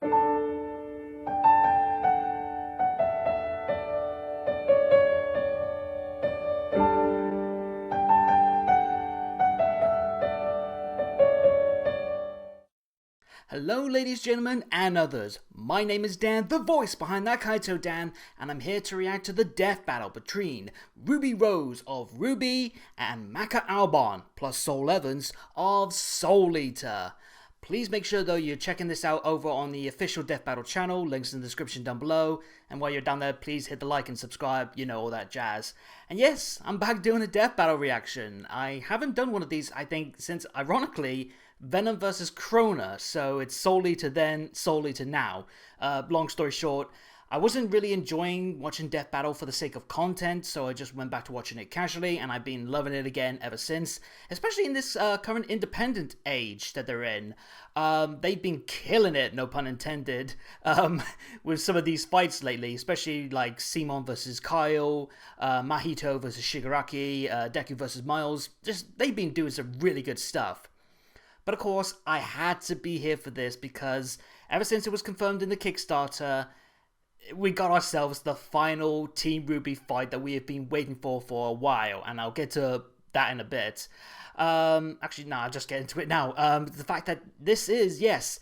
Hello ladies, gentlemen, and others. My name is Dan, the voice behind that Kaito Dan, and I'm here to react to the death battle between Ruby Rose of RWBY and Maka Albon plus Soul Evans of Soul Eater. Please make sure though you're checking this out over on the official Death Battle channel, links in the description down below, and while you're down there please hit the like and subscribe, you know, all that jazz. And yes, I'm back doing a Death Battle reaction. I haven't done one of these, I think, since, ironically, Venom vs. Krona, so it's Soul Eater then, Soul Eater now. Long story short, I wasn't really enjoying watching Death Battle for the sake of content, so I just went back to watching it casually, and I've been loving it again ever since, especially in this current independent age that they're in. They've been killing it, no pun intended, with some of these fights lately, especially like Simon vs. Kyle, Mahito vs. Shigaraki, Deku vs. Miles. Just, they've been doing some really good stuff. But of course, I had to be here for this because ever since it was confirmed in the Kickstarter, we got ourselves the final Team RWBY fight that we have been waiting for a while, and I'll get to that in a bit. Actually, no, I'll just get into it now. The fact that this is, yes,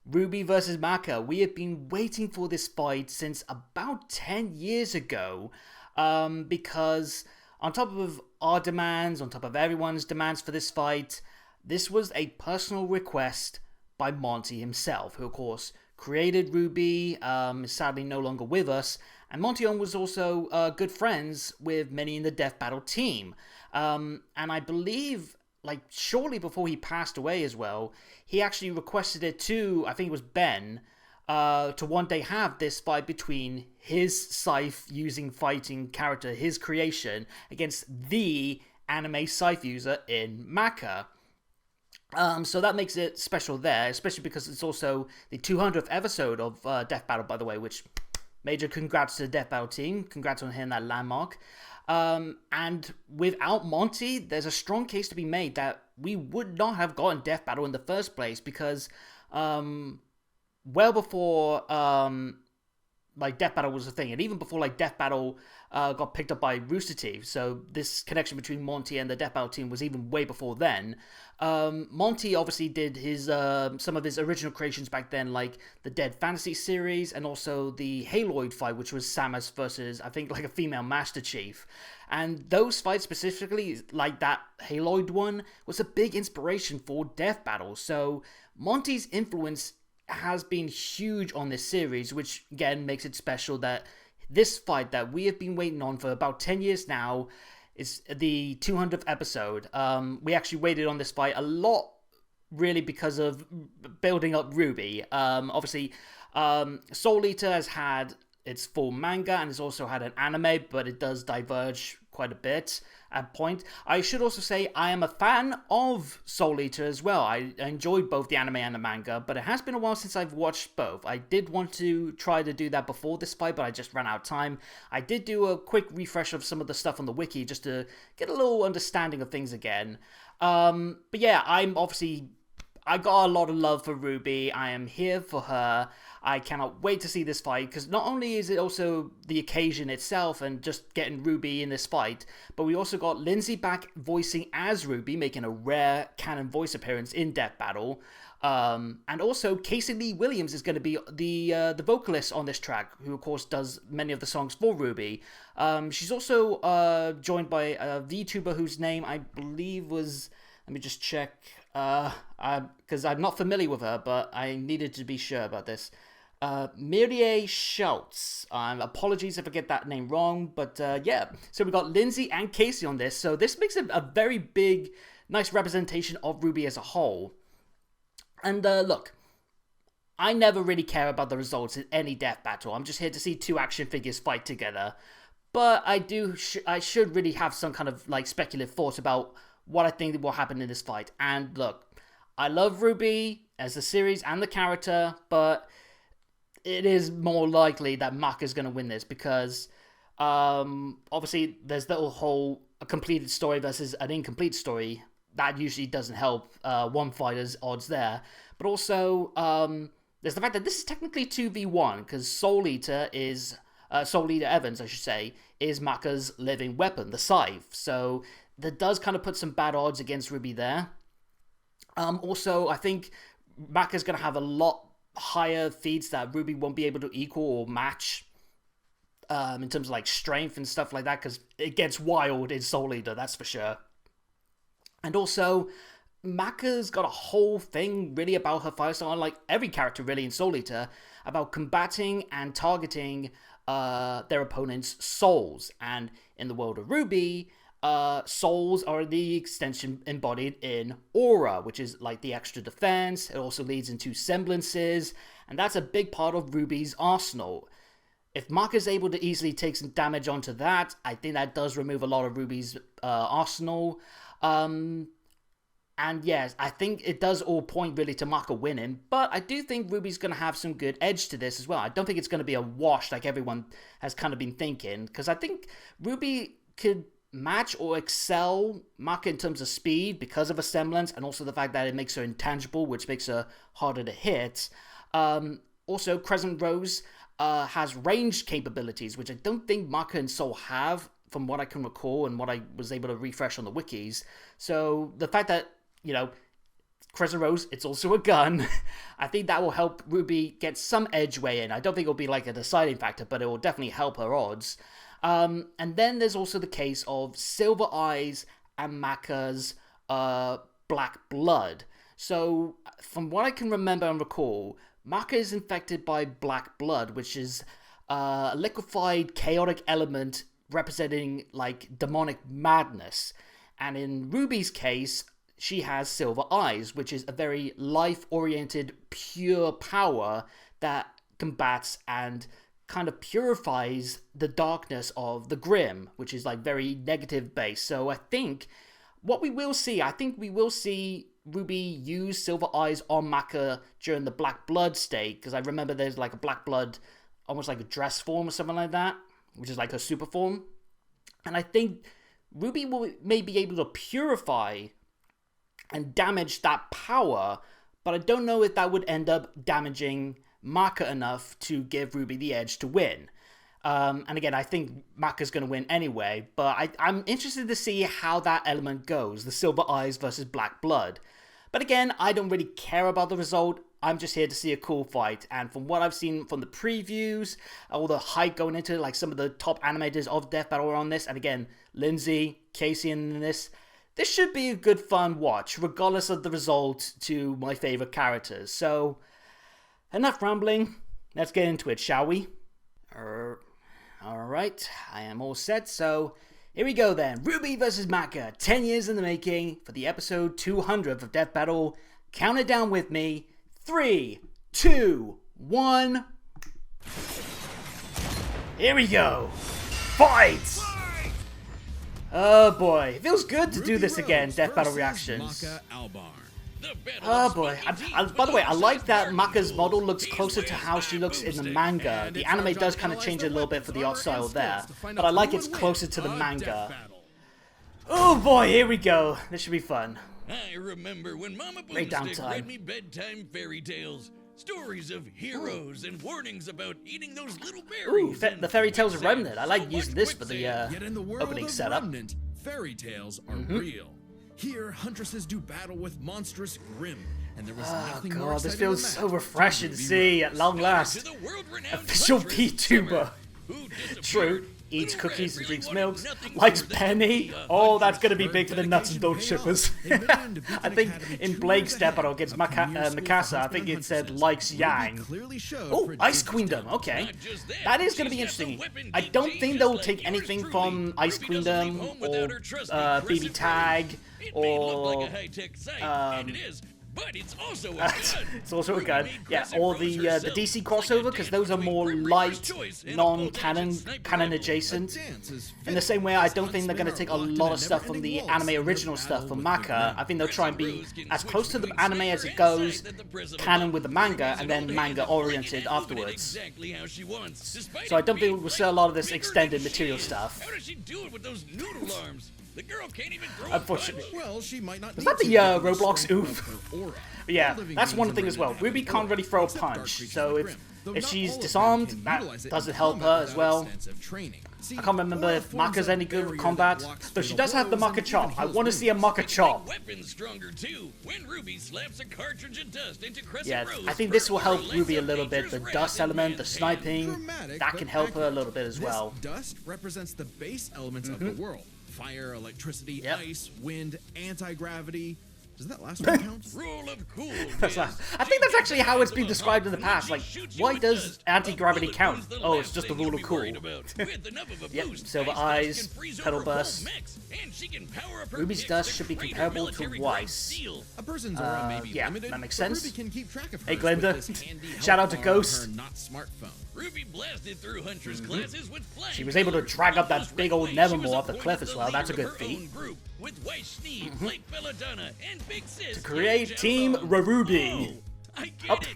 RWBY versus Maka. We have been waiting for this fight since about 10 years ago, because on top of our demands, on top of everyone's demands for this fight, this was a personal request by Monty himself, who of course created RWBY, is sadly no longer with us, and Monty was also good friends with many in the Death Battle team. And I believe, like, shortly before he passed away as well, he actually requested it to, I think it was Ben, to one day have this fight between his Scythe using fighting character, his creation, against the anime Scythe user in Maka. So that makes it special there, especially because it's also the 200th episode of Death Battle, by the way, which, major congrats to the Death Battle team. Congrats on hitting that landmark. And without Monty, there's a strong case to be made that we would not have gotten Death Battle in the first place, because well before like Death Battle was a thing, and even before like Death Battle got picked up by Rooster Teeth, so this connection between Monty and the Death Battle team was even way before then. Monty obviously did his some of his original creations back then, like the Dead Fantasy series, and also the Haloid fight, which was Samus versus, I think, like a female Master Chief. And those fights specifically, like that Haloid one, was a big inspiration for Death Battle. So Monty's influence has been huge on this series, which again makes it special that this fight that we have been waiting on for about 10 years now is the 200th episode. We actually waited on this fight a lot, really, because of building up RWBY. Obviously, Soul Eater has had its full manga and has also had an anime, but it does diverge quite a bit at point. I should also say I am a fan of Soul Eater as well. I enjoyed both the anime and the manga, but it has been a while since I've watched both. I did want to try to do that before this fight, but I just ran out of time. I did do a quick refresh of some of the stuff on the wiki just to get a little understanding of things again. But yeah, I got a lot of love for RWBY. I am here for her. I cannot wait to see this fight, because not only is it also the occasion itself and just getting RWBY in this fight, but we also got Lindsay back voicing as RWBY, making a rare canon voice appearance in Death Battle. And also Casey Lee Williams is going to be the vocalist on this track, who of course does many of the songs for RWBY. She's also joined by a VTuber whose name I believe was, let me just check, because I'm not familiar with her, but I needed to be sure about this. Mireille Schultz. Apologies if I get that name wrong, but yeah. So we got Lindsay and Casey on this, so this makes it a very big, nice representation of RWBY as a whole. And look, I never really care about the results in any death battle. I'm just here to see two action figures fight together. But I should really have some kind of like speculative thoughts about what I think will happen in this fight. And look, I love RWBY as a series and the character, but it is more likely that Maka is going to win this, because obviously there's the whole a completed story versus an incomplete story. That usually doesn't help one fighter's odds there. But also, there's the fact that this is technically 2v1, because Soul Eater is, Soul Eater Evans, I should say, is Maka's living weapon, the scythe. So that does kind of put some bad odds against RWBY there. Also, I think Maka's going to have a lot higher feats that RWBY won't be able to equal or match in terms of like strength and stuff like that, because it gets wild in Soul Eater, that's for sure. And also, Maka's got a whole thing really about her Firestyle, like every character really in Soul Eater, about combating and targeting their opponent's souls. And in the world of RWBY, souls are the extension embodied in aura, which is like the extra defense. It also leads into semblances, and that's a big part of RWBY's arsenal. If Maka's able to easily take some damage onto that, I think that does remove a lot of RWBY's arsenal. And yes, I think it does all point really to Maka winning, but I do think RWBY's going to have some good edge to this as well. I don't think it's going to be a wash like everyone has kind of been thinking, because I think RWBY could match or excel Maka in terms of speed because of a semblance, and also the fact that it makes her intangible, which makes her harder to hit. Also, Crescent Rose has ranged capabilities, which I don't think Maka and Soul have, from what I can recall and what I was able to refresh on the wikis. So the fact that, you know, Crescent Rose, it's also a gun, I think that will help RWBY get some edge way in. I don't think it'll be like a deciding factor, but it will definitely help her odds. And then there's also the case of Silver Eyes and Maka's Black Blood. So from what I can remember and recall, Maka is infected by Black Blood, which is a liquefied chaotic element representing like demonic madness. And in RWBY's case, she has Silver Eyes, which is a very life-oriented, pure power that combats and kind of purifies the darkness of the Grim, which is like very negative based. So I think what we will see, we will see RWBY use Silver Eyes on Maka during the Black Blood state, because I remember there's like a Black Blood, almost like a dress form or something like that, which is like her super form. And I think RWBY may be able to purify and damage that power, but I don't know if that would end up damaging Maka enough to give RWBY the edge to win. And again, I think Maka's going to win anyway, but I'm interested to see how that element goes, the Silver Eyes versus Black Blood. But again, I don't really care about the result. I'm just here to see a cool fight, and from what I've seen from the previews, all the hype going into it, like some of the top animators of Death Battle are on this, and again, Lindsay, Casey in this should be a good fun watch, regardless of the result to my favorite characters. So, enough rambling, let's get into it, shall we? Alright, I am all set, so here we go then. RWBY vs Maka, 10 years in the making for the episode 200 of Death Battle. Count it down with me. 3, 2, 1. Here we go. Fight! Oh boy, it feels good to do this again, Death Battle reactions. Oh boy. By the way, I like that Maka's model looks closer to how she looks in the manga. The anime does kind of change a little bit for the art style there, but I like it's closer to the manga. Oh boy, here we go. This should be fun. I remember when Mama Boomstick read me bedtime fairy tales. Stories of heroes and warnings about eating those little berries. Ooh, the fairy tales of Remnant. I like using this for the opening setup. Remnant, fairy tales are real. Here, huntresses do battle with monstrous Grim, and there was nothing more God, this exciting feels than so that. refreshing to see at long last. Official VTuber. True. Eats cookies and drinks milk, likes Penny. Oh, that's going to be big for the nuts and don't shippers. I think in Blake's Death Battle against Mikasa, I think it said likes Yang. Oh, Ice Queendom, okay. That is going to be interesting. I don't think they'll take anything from Ice Queendom or BB Tag or but it's also a gun. It's also a gun. Yeah, or the DC crossover, because those are more light, canon adjacent. In the same way, I don't think they're going to take a lot of stuff from the anime original stuff from Maka. I think they'll try and be as close to the anime as it goes, canon with the manga, and then manga oriented afterwards. So I don't think we'll see a lot of this extended material stuff. How does she do it with those noodle arms? The girl can't even throw Unfortunately. Well, she might not. Is that the Roblox oof? Yeah, that's one thing as well. Ruby can't really throw a punch, so if she's disarmed, that doesn't help her as well. I can't remember if Maka's any good with combat, though she does have the Maka chop. I want to see a Maka chop. Weapons stronger too. When Ruby slaps a cartridge of dust into Crescent Yeah, Rose I think this will help Ruby a little bit. The dust element, the sniping, that can help her a little bit as well. Dust represents the base elements of the world: fire, electricity, ice, wind, anti-gravity. Does that last one count? Rule of cool. I think that's actually how it's been described in the past. Like, why does anti-gravity count? Oh, it's just the rule of cool. Yep, silver eyes, pedal burst. Ruby's dust should be comparable to Weiss. A person's aura may be limited, that makes but sense. Ruby can keep track of Hey, hers Glenda. with this handy Shout out to help on Ghost. her not smartphone. Ruby blasted through Huntress classes with flying She was able to drag up that big old Nevermore off the cliff as well. That's a good feat. With White Sneed, Blake Belladonna, and Big Sis To create Team RWBY. I get it.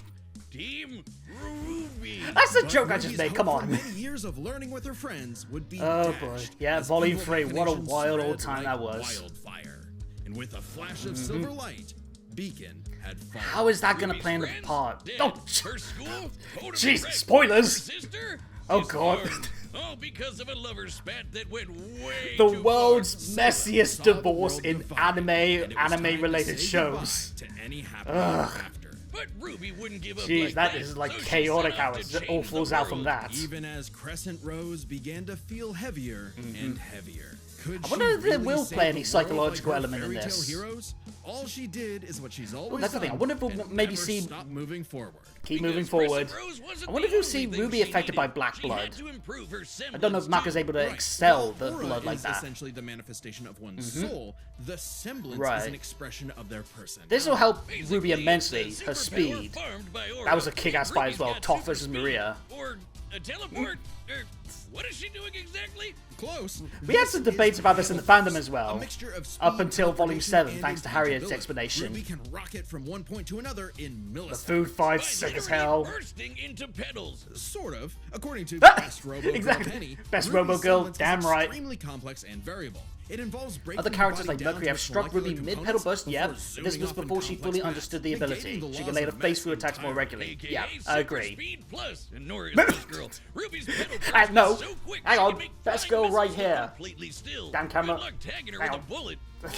Team RWBY. That's the joke I just made. Come on. Many years of learning with her friends would be Oh boy. dashed Yeah, as Volume evil 3. What a machinations wild old spread time like that was. Wildfire. And with a flash of silver light, Beacon had fallen. How is that gonna play in the Friends? part? Dead. Oh, Her school? Totally Jesus, wrecked. spoilers! Her sister? Oh, Disbarred. God. All because of a lover spat that went way The too world's far. messiest Saw the divorce world in divided, and it was time to anime-related say shows. goodbye to any happy ever after. But Ruby wouldn't give up Jeez, like that is like so she chaotic set how out to it all change the falls out from world. that. Even as Crescent Rose began to feel heavier and heavier. Could I wonder she if they really will save play the any world psychological like her element in fairy tale this. Heroes? All she did is what she's always Well, that's the thing. I done, wonder if we'll and maybe never see stop moving forward. keep Because moving forward. Crescent Rose wasn't I wonder if the you'll see only thing Ruby she affected by needed. black She blood. had to improve her I don't know if semblance Maka's too. able to Right. excel While the aura blood like is that. essentially the manifestation of one's soul, the semblance Right. is an expression of their person. This will help Basically, Ruby it's immensely. a Her superpower speed. farmed by aura. That was a kick-ass fight as well. Ruby's Toph got versus super speed, Maria. Or a teleport. Or what is she doing exactly? Close. We had some debates about this in the fandom as A well. mixture of speed, Up until Volume teleportation, 7, and thanks to Harriet's intangibility. explanation. Ruby can rocket from one point to another in The milliseconds. food fight's By sick as literally hell. bursting into petals. Sort of. According to Ah! Best Robo Exactly. Penny, Best Ruby's Robo Girl, semblance is damn right. extremely complex and variable. It involves breaking Other the characters body like down Mercury to have its struck Ruby molecular mid-pedal components burst, yep. before This zooming was off in before she complex fully mass, understood the negating ability. the She laws could lay the of face through mass attacks more entirely. regularly. AKA Yeah, I Super agree. Speed Plus. And nor is this girl. Ruby's pedal burst No, was so quick hang she on. could make Best flying girl right missiles here. completely still. Damn camera. Good luck tagging her Hang with a on. bullet or a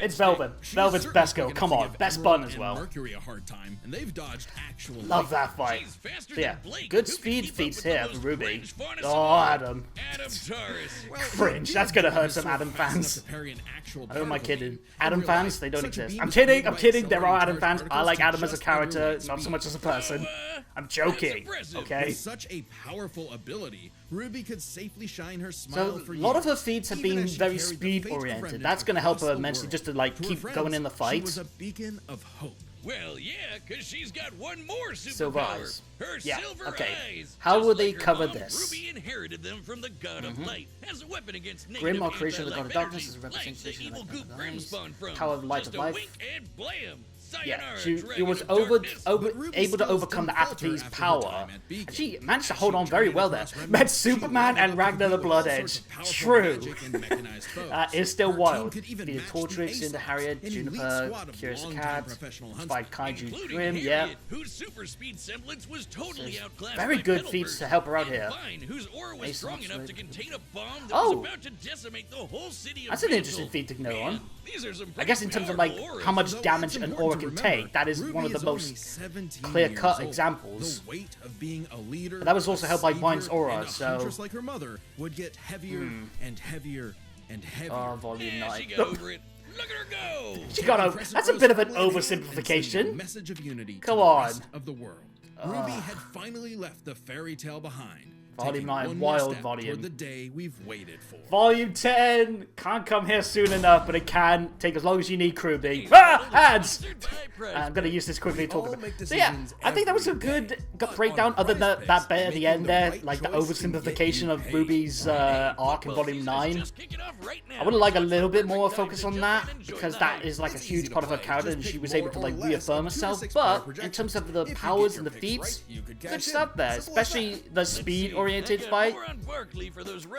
It's breadstick. Velvet. She's Velvet's certainly best girl. gonna Come on. give Best Emerald bun as and well. Mercury a hard time, and they've dodged actual Love lightning. that fight. She's faster So yeah, than Blake, good who can speed keep up feats with the here most for Ruby. range faunus of Oh, all. Adam. Adam Taurus. Well, Cringe. he That's is gonna a hurt some dinosaur Adam fast enough fans. to parry an actual Who am I particle kidding? beam. Adam In real fans? life, They don't such a exist. beam I'm is kidding. made I'm by kidding. There are accelerating Adam fans. charged I like particles Adam to as a just under character, light not so speed. much as a person. I'm joking. impressive. Okay. With such a powerful ability, Ruby could safely shine her smile So for a lot of her years, feats have even been as she very carried the speed faithful oriented. remnant That's going to help across her the immensely world. just to like To her keep going in the friends, She fight. was a beacon of hope. Well, yeah, because she's got one more Silver superpower. eyes. Her Yeah, silver okay. eyes. How Just will they like her cover mom, this? Ruby inherited them from the god of light as a weapon against negative Grim or creation of the god of anti-life darkness is a energies, like the representation of evil the goop god of Grim light. spawned from. Power of light Just of a life. wink and blam. Yeah, Sayonara, she dragon was of darkness. But Ruby's able to skills overcome the didn't falter Apathy's after her power. time at Beacon. And she managed to As hold she on very trained well there. across Remnant, Met she Superman learned and how to Ragnar the compete with all Blood sorts Edge. of powerful True. magic and mechanized foes. Is still Her team wild. could even Beat match Tortrix, the ace into of Harriet, an elite Juniper, squad of Curious longtime Cat, professional Spike huntsmen, Kaiju Including Grim, Harriet, yeah. whose super speed semblance was totally There's outclassed very by good pedal feats burst, to help her out and here. Vine, whose aura was Ace strong of enough to Swords. contain a bomb that Oh! was about to decimate the whole city of That's an interesting Mantle. feat to know on. Man, these are some I guess in pretty terms of like powerful how much auras. damage Though an it's aura important can to remember, take, that is Ruby one of the is only most 17 clear-cut years old. examples. The weight of being a leader, But that was also a held by savior, Vine's aura, and a so- huntress like her mother would get heavier and heavier and heavier. Oh, Volume Yeah, 9. she got over it. Look at her go! She got over. Crescent That's a Rose bit of an firmly in hand and sending a oversimplification. message of unity to Come the on. rest of the world. Ruby had finally left the fairy tale behind. Volume taking 9, one more wild step volume. toward the day we've waited for. Volume 10 can't come here soon enough, but it can take as long as you need, Krubby. Ah, ads! Sponsored by Prez. I'm gonna use this quickly to talk all about. make So yeah, decisions I think that was a every good day, but breakdown. on Other than Prize that bit at Picks, the end making there, the right like the choice can get oversimplification you of paid. Ruby's arc in Football Volume season's 9. just kicking off right now. I would have liked a What's little the bit more perfect time focus to on jump that in and enjoy because the that night? is like a It's huge easy part to of her play. character Just and she pick was able to more like or less reaffirm of 2 to herself. 6 But player in projections. terms of the If you powers get and your the picks feats, right, you could good cash stuff in. there, Simple as especially that. the speed see. action-oriented fight.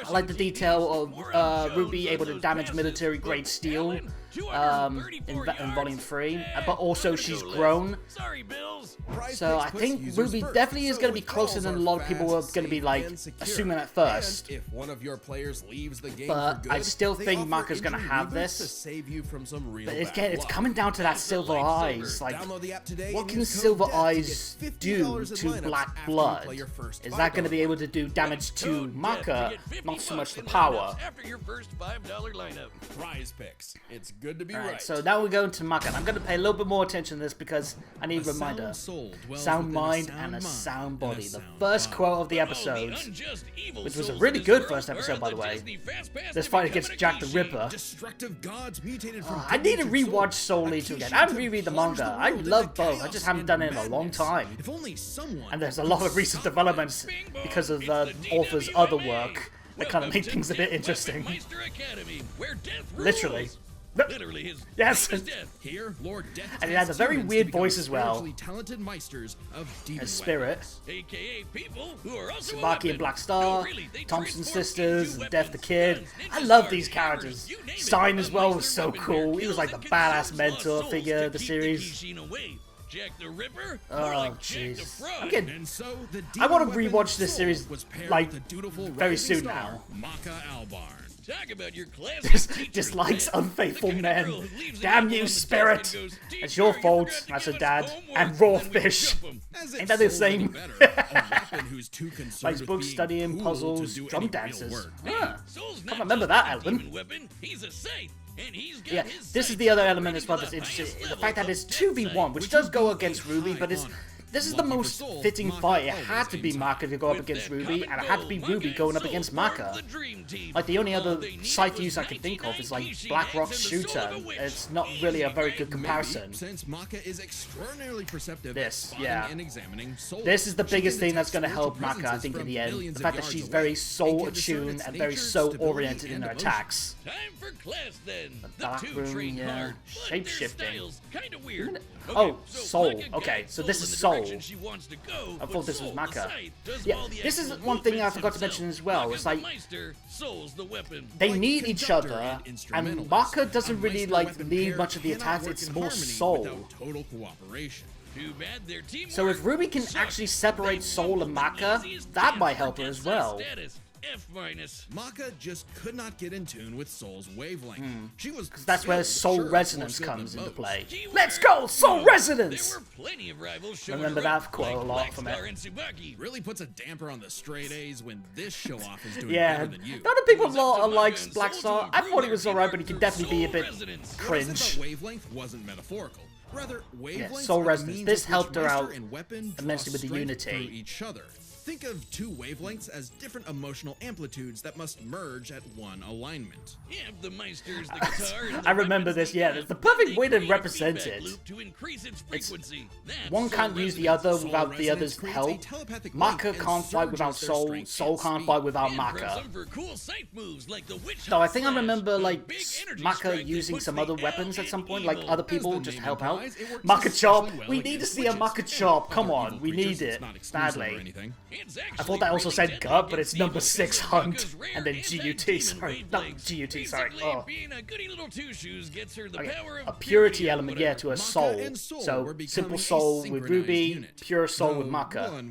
I like the detail of RWBY able to damage military-grade steel in Volume 3, but also she's grown. So I think RWBY definitely is going to be closer than a lot of people were going to be like assuming at first. But I still think Maka's going to have this. But it's coming down to that silver eyes. Like, what can silver eyes do to black blood? Is that going to be able to do damage to Maka? Not so much the power. Prize picks. It's good to be right. So now we're going to Maka. And I'm going to pay a little bit more attention to this because I need a reminder. Sound mind and a sound body. The first quote of the episode, which was a really good first episode, by the way. This fight against Jack the Ripper. I need to rewatch Soul Eater again. I reread the manga. I love both. I just haven't done it in a long time. And there's a lot of recent developments because of the author's other work that kind of make things a bit interesting. Literally. Yes. Here, Lord Death and it has a very weird voice as well. As Spirit. Tsubaki and Black Star, Thompson Sisters, and Death the Kid. I love these characters. Stein as well was so cool. He was like the badass mentor figure of the series. Jack the Ripper? Oh, jeez. I want to rewatch this series, like, very soon now. Talk about your classic dislikes unfaithful men. Damn you, Spirit! It's your fault, I said, Dad. And raw fish. Ain't that the same? Likes books, studying, puzzles, drum dances. Huh. Can't remember that element. Yeah, this is the other element as well that's interesting. The fact that it's 2v1, which does go against RWBY, but this is the most fitting fight. It had to be Maka to go up against RWBY, and it had to be RWBY going up against Maka. Like, the only other scythe use I can think of is, like, Blackrock's shooter. It's not really a very good comparison. This, yeah. This is the biggest thing that's going to help Maka, I think, in the end. The fact that she's very soul-attuned and very soul-oriented in her attacks. Time for class, then. The dark room, yeah. Shape-shifting. Oh, Soul. Okay, so this is Soul. I thought this was Maka. Yeah, this is one thing I forgot to mention as well. It's like, they need each other, and Maka doesn't really, like, lead much of the attacks. It's more Soul. So if RWBY can actually separate Soul and Maka, that might help her as well. F-. Maka just could not get in tune with Soul's wavelength. She was because that's where Soul Resonance comes into play. Let's go, Soul Resonance! Remember that quote a lot from it. Really puts a damper on the straight A's when this show-off is doing yeah, better than you. Not a big one likes Black Star. I thought he was alright, but he could definitely be a bit cringe. Wavelength wasn't metaphorical. Rather, yeah, Soul Resonance. This helped her out immensely with the unity. Each other. Think of two wavelengths as different emotional amplitudes that must merge at one alignment. I remember this, yeah. It's the perfect way to represent it. One can't use the other without the other's help. Maka can't fight without Soul. Soul can't fight without Maka. So I think I remember, like, Maka using some other weapons at some point, like other people just to help out. Maka Chop! We need to see a Maka Chop! Come on, we need it. Badly. I thought that also said gut, but it's number 6 Hunt, and then GUT, sorry. Not GUT, sorry. Oh. Okay. A purity element, yeah, to a soul. So, simple soul with RWBY, pure soul with Maka.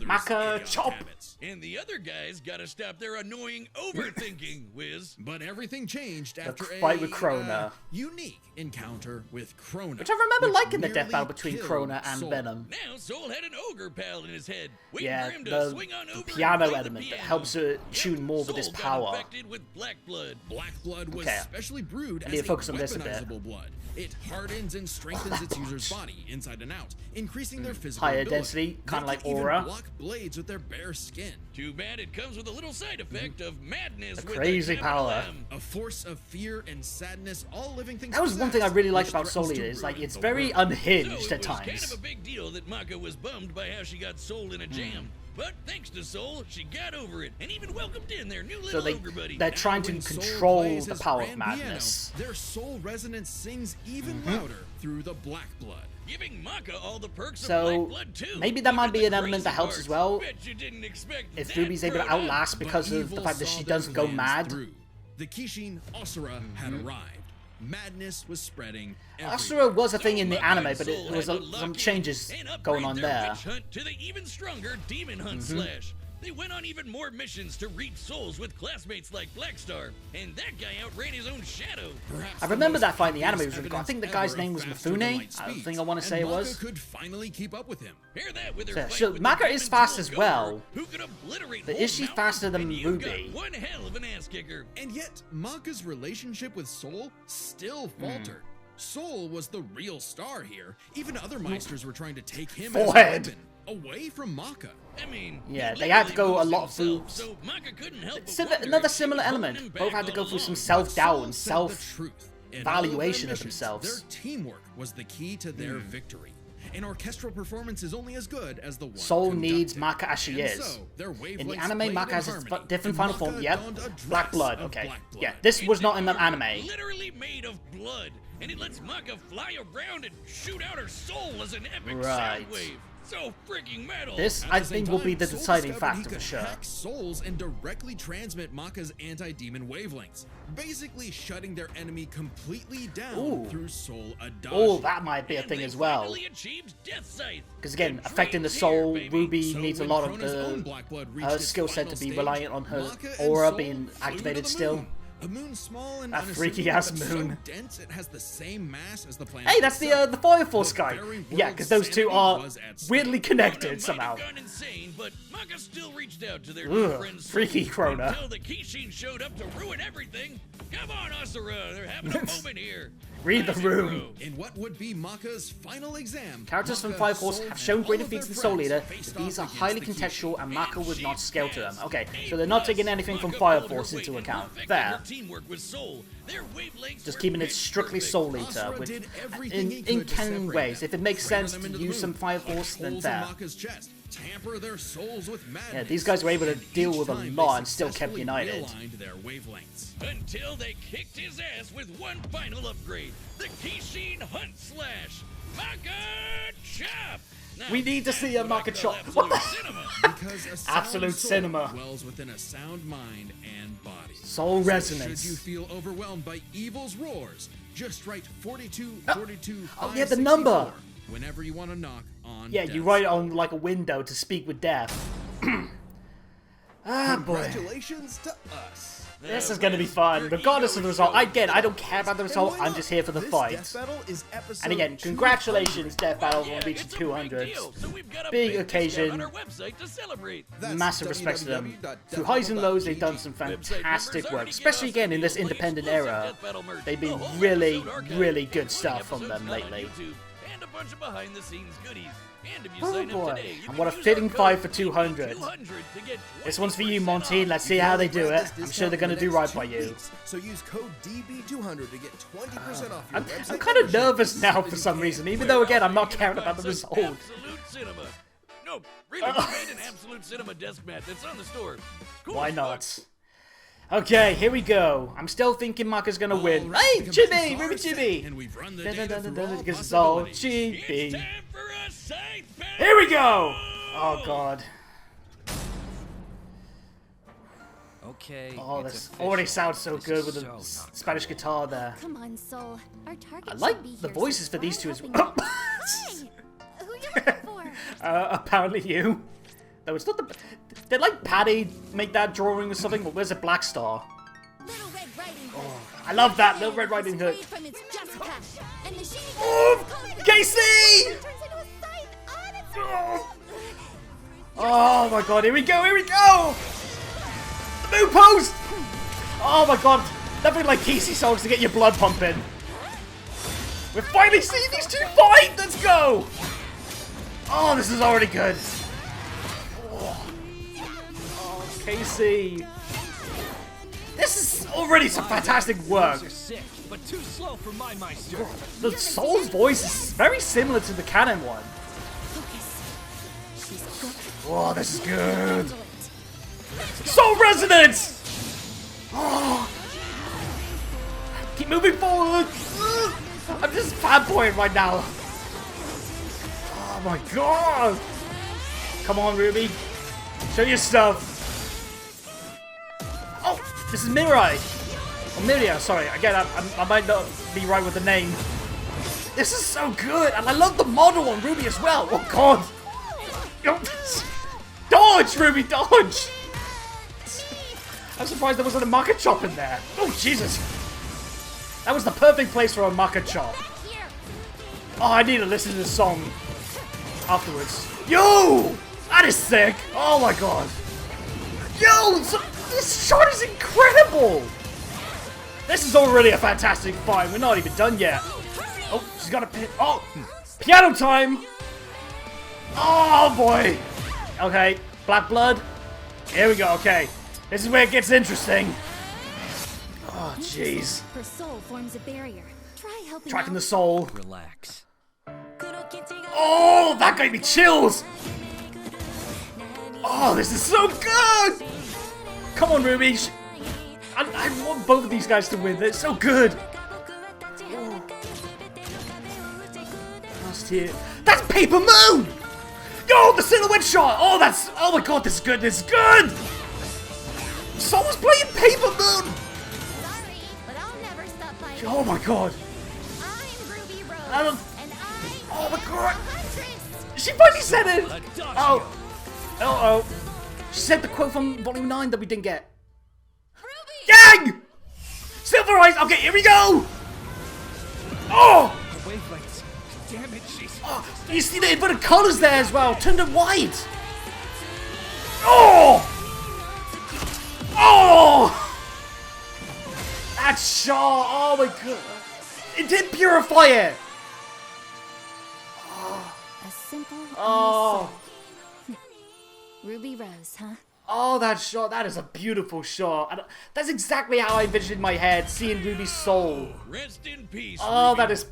Maka Chop! And the other guys gotta stop their annoying overthinking, Wiz. But everything changed after a fight with Krona. Unique encounter with Krona. Which I remember liking the death battle between Krona and Venom. Now Soul had an ogre pal in his head. Yeah, the piano element that helps her tune more with his power. With black blood was specially brewed as focus on this a bit. Blood. It hardens and strengthens its user's body inside and out, increasing their physical higher ability. Density, kind of like even aura. Block blades with their bare skin. Too bad it comes with a little side effect of madness. A crazy power. A force of fear and sadness, all living things. That was one thing I really liked about Soul Eater, is like it's very unhinged at times. Kind of a big deal that Maka was bummed by how she got Soul in a jam. But thanks to Soul, she got over it and even welcomed in their new little ogre buddy. They're trying to control the power of madness. Their soul resonance sings even louder through the black blood. Giving Maka all the perks of So black blood too. maybe that might be an element that helps as well. Bet you didn't expect If that RWBY's able to grown up. outlast because of the fact that she doesn't go mad. The Kishin Asura had arrived. Madness was spreading. Asura was a thing in the Maka anime, and but Soul it was had to some lock changes in and upgrade going on their there. witch hunt to the even stronger demon hunt slash. They went on even more missions to reap souls with classmates like Blackstar, and that guy outran his own shadow. I remember that fight in the anime was really cool. I think the guy's name was Mifune. I think I want to say it was. Maka could finally keep up with him. Hear that with her Yeah, fight so with Maka the is demon fast soul as Gober, well. who could obliterate But whole is she mountains, faster than and you've RWBY? got one hell of an ass kicker. And yet, Maka's relationship with Soul still faltered. Soul was the real star here. Even other Meisters were trying to take him as a Forehead. weapon, away from Maka. I mean, Yeah, he they had to literally go a moved lot through himself, so Maka couldn't help but Sim- wonder another if she similar was holding element. him Both back had to go all through some along. self-doubt Soul and said the truth. In all valuation their of missions, themselves. Their teamwork was the key to their victory. An orchestral performance is only as good as the one Soul conducted. needs Maka as she And is. so, their In the wavelengths anime, played Maka in has a harmony, different and final Maka form. Yep. donned a Black dress blood. of Okay. black blood. Yeah, this was It's not in the armor anime. Literally made of blood, and it lets Maka fly around and shoot out her soul as an epic Right. sound wave. So freaking metal. This, At I the same think, will be time, the Soul deciding discovered he factor for could sure. hack souls and directly transmit Maka's anti-demon wavelengths, basically shutting their enemy completely down Ooh. through soul adoption. Oh, that might be a And thing they as well. finally achieved Death Scythe. Because again, The affecting the dream's soul, here, baby. RWBY So needs a when lot of Krona's own the black blood reached her its skill set final to be stage, reliant on her Maka and aura Soul being flew to activated the still. moon. A moon small and That unassuming, freaky-ass but moon. so dense it has the same mass as the planet. Hey, that's itself. the Fire Force guy. very Yeah, world's because those two sanity are was at stake. weirdly Krona connected might somehow. have gone insane, but Maka still reached out to their new Ugh, friend Soul freaky Krona. until the Kishin showed up to ruin everything. Come on, Asura, they're having a moment here. Read the Classic room. bro. In what would be Maka's final exam, Characters from Maka, Fire Force Soul, have shown and greater all of their feats than Soul friends Leader, faced but these off are against highly the contextual and Maka would not scale to them. Okay, A+. so they're not taking anything from Maka Fire pulled her Force weight into and account. perfected Fair. her teamwork with Soul. Their wavelengths Just were keeping it pitch strictly perfect. Soul Eater, Asura which did everything he in could to canon separate ways. them, If it makes cram sense them to into the use some moon, Fire punch Force, then holes in fair. Maka's chest, tamper their souls with madness. Yeah, these guys were able to And deal each with a time lot they and still kept successfully united. realigned their wavelengths. Until they kicked his ass with one final upgrade. The Kishin Hunt Slash. Maka Chop! Now, We need to see a that's Maka what I call Chop. What the- absolute cinema. Because a sound Absolute soul cinema. dwells within a sound mind and body. Soul resonance. Should you feel overwhelmed by evil's roars, just write 42, Oh. 42, Oh, yeah, the number. 564 whenever you want to knock on Yeah, death's you write it door. on like a window to speak with death. Ah, boy. Congratulations to us. This is gonna be fun, regardless of the result. Again, I don't care about the result, I'm just here for the This fight. Death Battle is episode And again, 200. congratulations, Death Battle, Yeah, on reaching it's a big 200. deal, so we've got a Big discount occasion. on our website to celebrate. That's Massive respect to them. www.deathbattle.gg. Through highs and lows, they've done some Website fantastic members work, already get especially awesome again in this deals like independent exclusive era. Death Battle merch, They've been the whole really, episode archive, really good including stuff from episodes them not on lately. YouTube, and a bunch of behind-the-scenes goodies. And if you Oh sign up boy, today, you and can what a use our fitting code fight for 200. 200 to get This one's for you, 20% Monty. off. Let's see how they do Grab it. this I'm sure discount they're gonna for do the right next by 2 you. weeks. So use code DB200 to get 20% off your I'm website kind of membership. nervous now for You some can. reason, even though again I'm not You caring can about the find some result. Absolute Cinema. No, really, we made an Absolute Cinema desk mat that's on the store. Cool Why as not? fuck. Okay, here we go. I'm still thinking Maka's gonna win. Alright, Hey, the Jimmy! combatants Ruby are set, Jimmy! And we've run the Dun, dun, data dun, dun, through dun, all because it's all possibilities. It's GB. time for a scythe battle! Here we go! Oh god. Okay. Oh, it's this official. already sounds so This good is with the so not Spanish cool. guitar there. Come on, Soul. Our target I should like be the here, voices so for these try two as helping well. them. Hi! Who you looking for? Apparently you. No, it's not the... Did like Paddy make that drawing or something? But where's a Black Star? Little Red Riding Hood. I love that, Little Red Riding Hood. Sprayed from its Jessica, and the shiny Oh, Casey! turns into a scythe on its Oh. Oh my god, here we go, here we go! The moon post! Oh my god, nothing like Casey songs to get your blood pumping. We're finally seeing these two fight! Let's go! Oh, this is already good. Oh, Casey. This is already some fantastic work. Those are sick, but too slow for my Meister. The Soul's voice is very similar to the canon one. focus. She's got Oh, this is good. Handle it. Soul Resonance! Oh. Keep moving forward! I'm just fanboying right now. Oh my god! Come on, Ruby. Show your stuff. Oh, this is Mirai. Oh, Miria, sorry. Again, I might not be right with the name. This is so good, and I love the model on Ruby as well. Oh god! Dodge, Ruby, dodge! I'm surprised there wasn't a Maka chop in there. Oh Jesus! That was the perfect place for a Maka chop. Here. Oh, I need to listen to this song afterwards. Yo! That is sick! Oh my god! Yo! This shot is incredible! This is already a fantastic fight. We're not even done yet. Oh, she's got a pin. Oh! Piano time! Oh boy! Okay, Black Blood. Here we go, okay. This is where it gets interesting. Oh, jeez. Her soul forms a barrier. Try helping Tracking out. the soul. Relax. Oh, that gave me chills! Oh, this is so good! Come on, Ruby. I want both of these guys to win. They're so good. Oh. Last here. That's Paper Moon! Yo, the silhouette shot! Oh, that's... Oh my god, this is good. This is good! Someone's playing Paper Moon! Sorry, but I'll never stop fighting. Oh my god. I'm Ruby Rose, I don't... and I Oh my am god. a huntress. She finally said it! Adagio. Oh. Uh-oh. She said the quote from Volume 9 that we didn't get. Ruby! Gang! Silver Eyes! Okay, here we go! Oh! The wavelengths. Damn it, she's... Oh, you see the inverted colors there as well. Turned it white. Oh! Oh! That shot. Oh my god. It did purify it. A simple, Oh. Ruby Rose, huh? Oh, that shot. That is a beautiful shot. And that's exactly how I envisioned in my head, seeing Ruby's soul. Rest in peace. Oh, Ruby. that is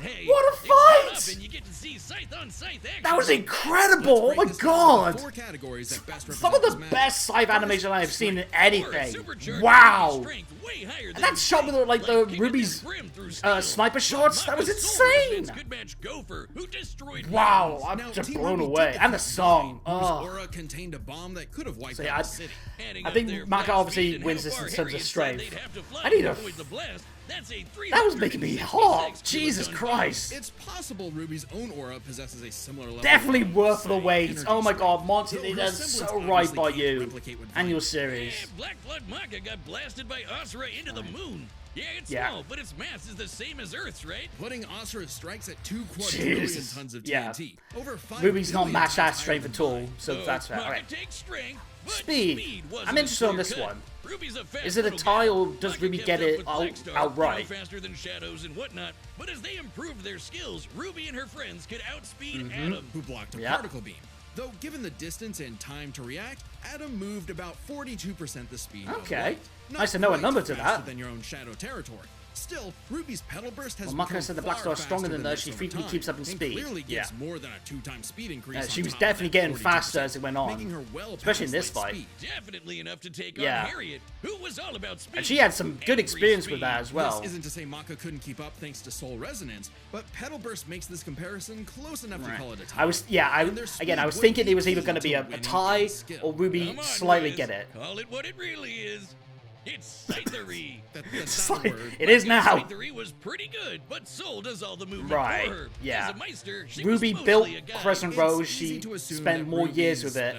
Hey, what a it's coming up fight! and you get to see scythe on scythe action. That was Let's incredible. Oh break my this down into god. 4 categories that best Some of represent the this best scythe animation I have seen in anything. Supercharged Wow. strength way higher And than that shot with like the King of Ruby's Grim through steel. sniper shots, that was Maka's soul insane. resonance could match Gopher, who destroyed Wow, mountains. I'm Now, just Team blown Ruby away. did And the defeat song. Whose Oh. aura contained a bomb that could have wiped So, out yeah, the city. Adding I up think their Maka flash obviously speed and wins how this far in terms of Harriet said strength. they'd have to fly I need to a- avoid the blast. That's a That was making me 366 hot. kilo Jesus ton Christ. It's possible Ruby's own aura possesses a similar level Definitely of worth the psi wait. energy Oh my strength, god, Monty, though they her done semblance so right obviously by can't you. replicate what And your Vine- series. Yeah, Black Blood Maka got blasted by Asura into the moon. Yeah, it's Yeah. small, but its mass is the same as Earth's, right? Putting Asura's strikes at 2 quadrillion Jesus. tons of Yeah. TNT. Over 5 Ruby's not billion matched that times strength higher at than all, Vine. so that's fair. Maka Alright. takes strength, but Speed. wasn't I'm a interested on clear this cut. one. Ruby's a fast Is it a little tie gal. or does Maka Ruby kept get up it with Blackstar, outright? far faster than shadows and whatnot. But as they improved their skills, Ruby and her friends could outspeed Mm-hmm. Adam. Who blocked a Yeah. particle beam. Though given the distance and time to react, Adam moved about 42% the speed of Okay. light. Not Nice to know a quite number to faster that. than your own shadow territory. Still, Ruby's petal burst has Well, Maka become said the far Blackstar is stronger faster than her. this She over frequently time, keeps up in and speed. Clearly Yeah. gives more than a 2-time speed increase. She on was top of definitely that getting 42%, faster as it went on. making her well Especially in past this light fight. speed. Definitely enough to take Yeah. on Harriet, who was all about speed. And she had some good Angry experience with speed. that as well. This isn't to say Maka couldn't keep up thanks to soul resonance, but petal burst makes this comparison close enough to call it a tie. I was, yeah, And their speed I was would thinking be it was either key going to be a winning tie in skill. or Ruby Come on, slightly guys. get it. Call it what it really is. It's scythery. That's not a Like, word. it is now. Scythery was pretty good, but Soul does all the movement Right, for her. yeah. As a Meister, she Ruby was built mostly a guy. Crescent It's Rose. easy She to assume spent that more years Ruby's, with it.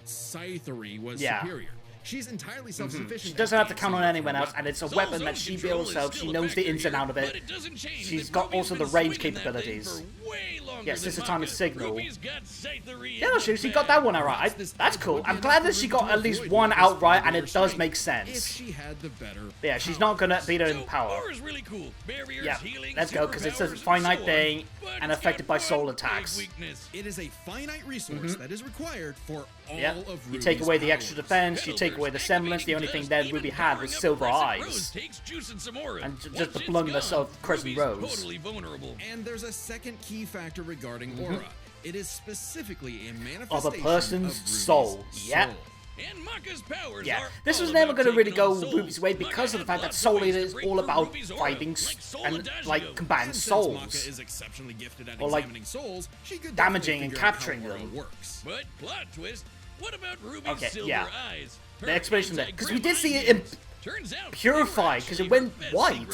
Scythery was Yeah. superior. She's entirely self-sufficient. She doesn't have to count on at anyone else, and it's a Soul's weapon own that she control built is herself. still She a knows the factor ins and here, out of but it. it doesn't change She's that got Ruby's also been the range swinging that thing capabilities. for way longer Yeah, than Sister Time and Maka. Signal. Ruby's got scythery Yeah, in she the got that bag. one alright. This That's edge cool. would be I'm glad that enough she for got Ruby at to least avoid one Maka's outright, and barrier it does strength make if sense. she had the better Yeah, she's power. not gonna beat her in So, power. Aura's really cool. Barriers, Yeah, healing, let's go, because it's a superpowers, and finite so on. thing But and it's affected got by soul one big attacks. weakness. It is a finite resource that is required for all Yeah, of you Ruby's take away the extra powers. defense, you take away the semblance. The only thing that Ruby had was silver eyes. And just the bluntness of Crescent Rose. Totally vulnerable. And there's a second key factor regarding aura. It is specifically a Of manifestation a person's Ruby's soul. Yep. soul. And Maka's powers Yeah, are this all was never about going to really taking on go souls. Ruby's way because of the fact that Soul Eater is all about fighting and like combating And since souls. Maka is exceptionally gifted at Or, like, examining souls, she could damaging definitely and figure out how capturing aura them. works. But plot twist, what about Ruby's Okay, silver yeah. eyes? The explanation there, because we did see it in purified, 'cause it went white.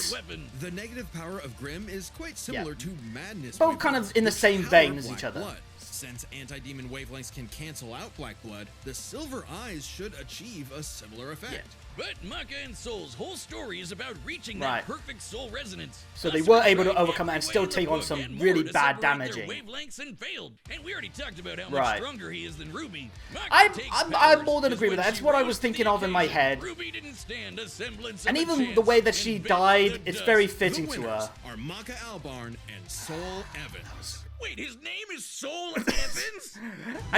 The negative power of Grimm is quite similar to Madness. Both kind of in the which same power vein as Black each other. Blood. Since anti-demon wavelengths can cancel out Black Blood, the silver eyes should achieve a similar effect. But Maka and Soul's whole story is about reaching Right. that perfect soul resonance. So they Customer were able to tried overcome it and every still way in the take on book some and more really to bad separate damaging. their wavelengths and failed. And we already talked about how Right. much stronger he is than Ruby. Maka I takes more than powers, agree with that. when That's she what I rose was to thinking the of in my occasion, head. Ruby didn't stand a semblance And of a even chance the way that and she bit died, the it's dust. very The fitting to winners her. are Maka Albarn and Soul Evans. Wait, his name is Soul Evans?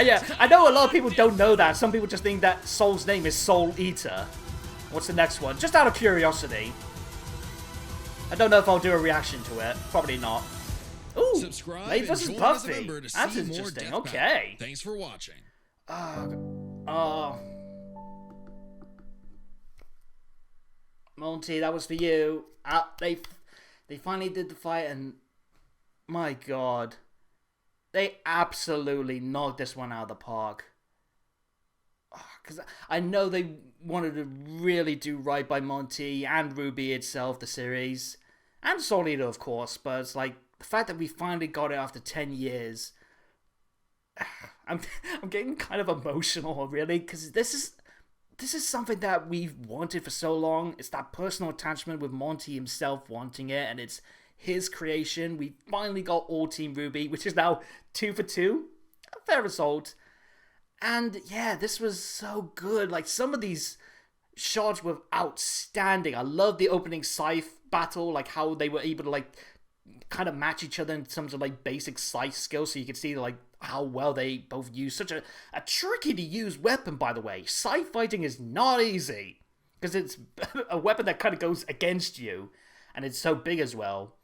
Yeah, I know a lot of people don't know that. Some people just think that Soul's name is Soul Eater. What's the next one? Just out of curiosity. I don't know if I'll do a reaction to it. Probably not. Ooh, Subscribe Maid and vs. join as a Buffy. member to That's see more interesting. Death Battle. Okay. Thanks for watching. Monty, that was for you. They finally did the fight, and my God, they absolutely knocked this one out of the park. Because I know they wanted to really do right by Monty and RWBY itself, the series, and Soul Eater, of course. But it's like the fact that we finally got it after 10 years. I'm getting kind of emotional, really, because this is something that we've wanted for so long. It's that personal attachment with Monty himself wanting it, and it's his creation. We finally got all Team RWBY, which is now 2 for 2. A fair result. And yeah, this was so good. Like, some of these shots were outstanding. I love the opening scythe battle, like how they were able to like kind of match each other in terms of like basic scythe skills, so you could see like how well they both use such a tricky to use weapon, by the way. Scythe fighting is not easy, because it's a weapon that kind of goes against you, and it's so big as well.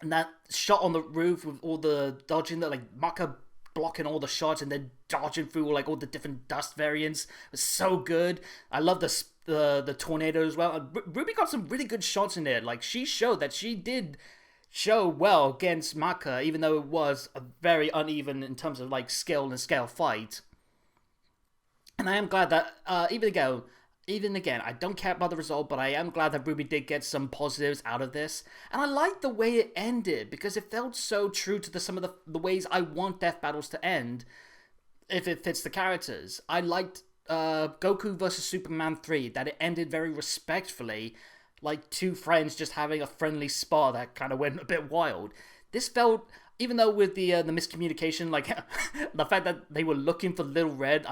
And that shot on the roof with all the dodging, that like Maka blocking all the shots and then dodging through like all the different dust variants was so good. I love the tornado as well. And RWBY got some really good shots in there. Like, she showed that she did show well against Maka, even though it was a very uneven in terms of like skill and scale fight. And I am glad that even again, I don't care about the result, but I am glad that RWBY did get some positives out of this. And I like the way it ended, because it felt so true to some of the ways I want death battles to end, if it fits the characters. I liked Goku vs. Superman 3, that it ended very respectfully, like two friends just having a friendly spar that kind of went a bit wild. This felt, even though with the miscommunication, like the fact that they were looking for Little Red,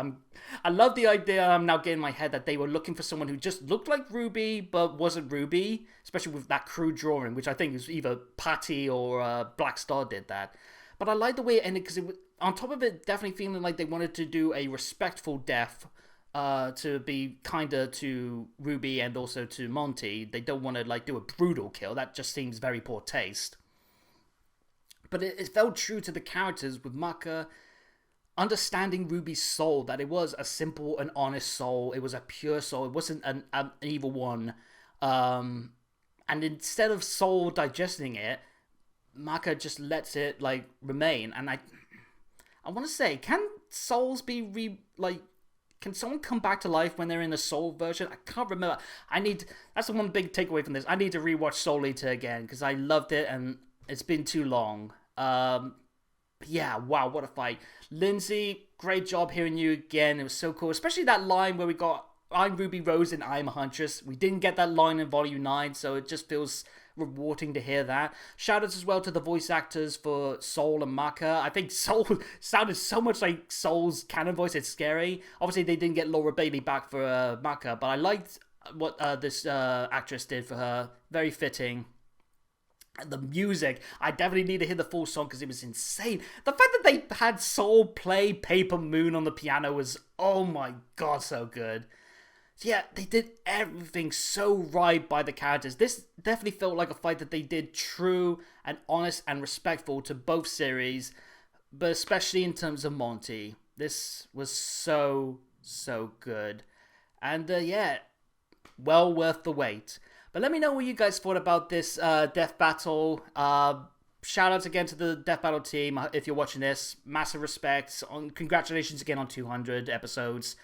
I love the idea. I'm now getting in my head that they were looking for someone who just looked like RWBY but wasn't RWBY, especially with that crude drawing, which I think is either Patty or Black Star did that. But I like the way it ended, because on top of it definitely feeling like they wanted to do a respectful death, to be kinder to RWBY and also to Monty. They don't want to like do a brutal kill. That just seems very poor taste. But it felt true to the characters, with Maka understanding RWBY's soul, that it was a simple and honest soul. It was a pure soul. It wasn't an evil one. And instead of Soul digesting it, Maka just lets it like remain. And I want to say, can souls be can someone come back to life when they're in the Soul version? I can't remember. That's the one big takeaway from this. I need to rewatch Soul Eater again, because I loved it and it's been too long. Yeah, wow, what a fight. Lindsay, great job hearing you again. It was so cool, especially that line where we got I'm Ruby Rose and I'm a Huntress. We didn't get that line in Volume 9, so it just feels rewarding to hear that. Shoutouts as well to the voice actors for Soul and Maka. I think Soul sounded so much like Soul's canon voice, it's scary. Obviously, they didn't get Laura Bailey back for Maka, but I liked what this actress did for her. Very fitting. The music, I definitely need to hear the full song because it was insane. The fact that they had Soul play Paper Moon on the piano was, oh my god, so good. Yeah, they did everything so right by the characters. This definitely felt like a fight that they did true and honest and respectful to both series. but especially in terms of Monty. This was so good. And yeah, well worth the wait. But let me know what you guys thought about this death battle. Shout outs again to the death battle team if you're watching this. Massive respect. Congratulations again on 200 episodes.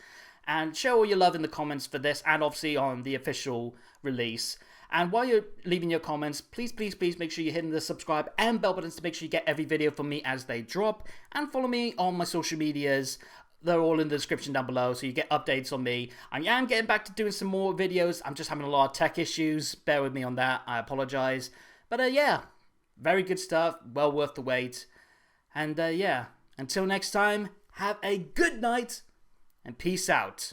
And show all your love in the comments for this, and obviously on the official release. And while you're leaving your comments, please make sure you're hitting the subscribe and bell buttons to make sure you get every video from me as they drop. And follow me on my social medias. They're all in the description down below, so you get updates on me. I am getting back to doing some more videos. I'm just having a lot of tech issues. Bear with me on that. I apologize. But yeah, very good stuff. Well worth the wait. And yeah, until next time, have a good night and peace out.